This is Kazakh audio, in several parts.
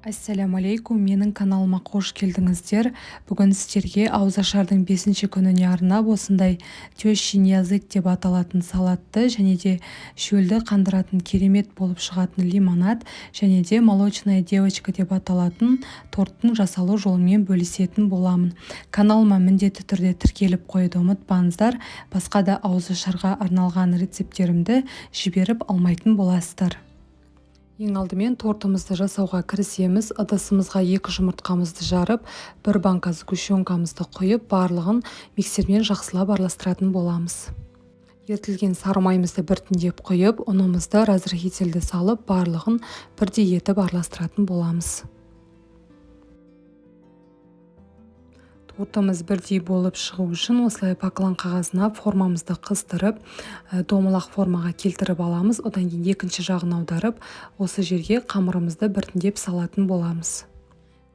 Ассаляму-алейкум, менің каналыма қош келдіңіздер. Бүгін сіздерге ауызашардың 5-ші күніне арнап осындай тещин язык деп аталатын салатты және де шөлді қандыратын керемет болып шығатын лимонад және де молочная девочка деп аталатын торттың жасалу жолымен бөлісетін боламын. Каналыма міндетті түрде тіркеліп қоюды ұмытпаңыздар, басқа да ауызашарға арналған рецепттерімді жіберіп алмайтын боласыздар. Ең алдымен тортымызды жасауға кірісеміз. Ыдысымызға 2 жұмыртқамызды жарып, 1 банка сгущенкамызды құйып, барлығын миксермен жақсылап араластыратын боламыз. Ерітілген сары майымызды біртіндеп құйып, ұнымызды разрыхительді салып, барлығын бірдей етіп араластыратын боламыз. Тортымыз бірдей болып шығу үшін осылай поклан қағазына формамызды қыстырып, домалақ формаға келтіріп аламыз. Одан кейін екінші жағын аударып, осы жерге қамырымызды біртіндеп салатын боламыз.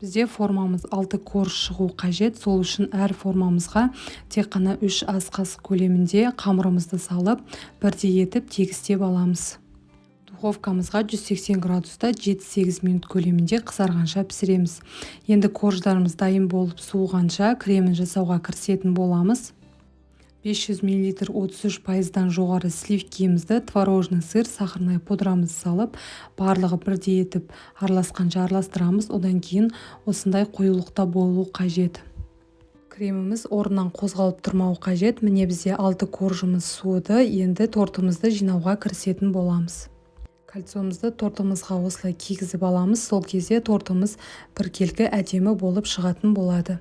Бізде формамыз 6 корж шығу қажет. Сол үшін әр формамызға тек қана 3 ас қасық көлемінде қамырымызды салып, бірдей етіп тегістеп аламыз. Духовкамызға 180 градуста 7-8 минут көлемінде қызарғанша пісіреміз. Енді корждарымыз дайын болып суығанша кремін жасауға кірісетін боламыз. 500 мл 33%-дан жоғары сливкемізді, творожный сыр, сахарный пудрамызды салып, барлығы бірдей етіп араласқанша араластырамыз. Одан кейін осындай қоюлықта болу қажет. Креміміз орнынан қозғалып тұрмауы қажет. Міне бізде 6 коржымыз суыды. Енді тортымызды жинауға кірісетін боламыз. Кольцомызды тортымызға осылай кигізіп аламыз. Сол кезде тортымыз біркелкі әдемі болып шығатын болады.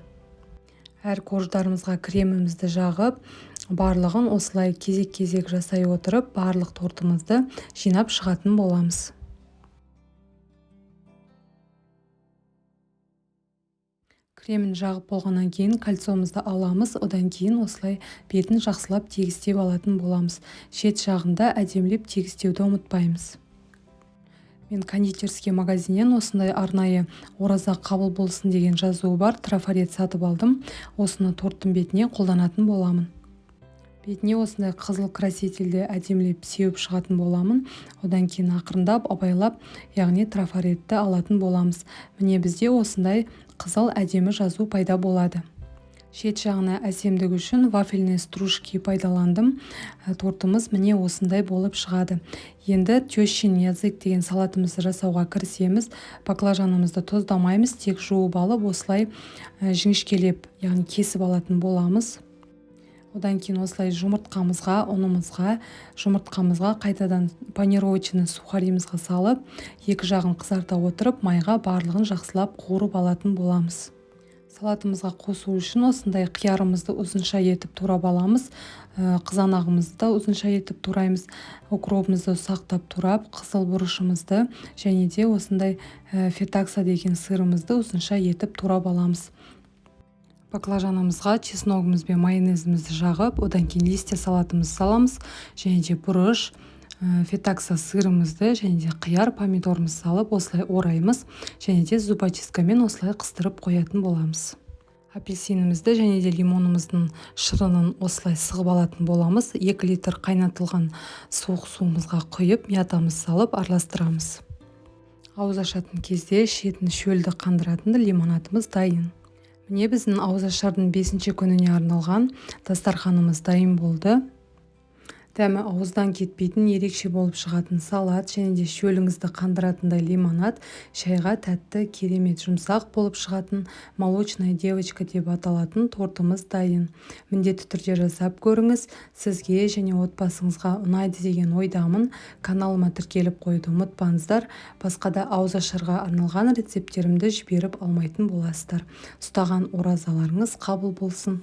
Әр корждарымызға кремімізді жағып, барлығын осылай кезек-кезек жасай отырып, барлық тортымызды жинап шығатын боламыз. Кремін жағып болғаннан кейін кольцомызды аламыз. Одан кейін осылай бетін жақсылап тегістеп алатын боламыз. Шет жағында әдемілеп тегістеуді ұмытпаймыз. Мен кондитерский магазиннен осындай арнайы ораза қабыл болсын деген жазуы бар трафарет сатып алдым. Осыны торттың бетіне қолданатын боламын. Бетіне осындай қызыл красительді әдемілеп сеуіп шығатын боламын. Одан кейін ақырындап, абайлап, яғни трафаретті алатын боламыз. Міне бізде осындай қызыл әдемі жазу пайда болады. Шет жағына әсемдік үшін вафельный стружки пайдаландым. Тортымыз міне осындай болып шығады. Енді тещин язык деген салатымызды жасауға кірісеміз. Баклажанымызды тұздамаймыз, тек жуып алып, осылай жіңішкелеп, яғни кесіп алатын боламыз. Одан кейін осылай жұмыртқамызға, ұнымызға, жұмыртқамызға қайтадан панировочный сухарімізға салып, екі жағын қызарта отырып, майға барлығын жақсылап қуырып алатын боламыз. Салатымызға қосу үшін осындай қиярымызды ұзынша етіп турап аламыз. Қызанағымызды ұзынша етіп тураймыз. Укропымызды ұсақтап турап, қызыл бұрышымызды және де осындай фетакса деген сырымызды ұзынша етіп турап аламыз. Баклажанымызға чесногымыз бен майонезімізді жағып, одан кейін листья салатымызды саламыз және де бұрыш, фетакса сырымызды және де қияр помидорымызды салып осылай ораймыз және де зубочисткамен осылай қыстырып қоятын боламыз. Апельсинімізді және де лимонымыздың шырынын осылай сығып алатын боламыз. 2 литр қайнатылған суық суымызға құйып, мятамызды салып араластырамыз. Ауыз ашатын кезде шетін шөлді қандыратын лимонадымыз дайын. Міне біздің ауызашардың 5-ші күніне арналған дастарханымыз дайын болды. Дәмі ауыздан кетпейтін ерекше болып шығатын салат және де шөліңізді қандыратындай лимонад, шайға тәтті, керемет жұмсақ болып шығатын молочная девочка деп аталатын тортымыз дайын. Міндетті түрде жасап көріңіз. Сізге және отбасыңызға ұнайды деген ойдамын. Каналыма тіркеліп қоюды ұмытпаңыздар. Басқа да ауызашарға арналған рецепттерімді жіберіп алмайтын боласыздар. Ұстаған оразаларыңыз қабыл болсын.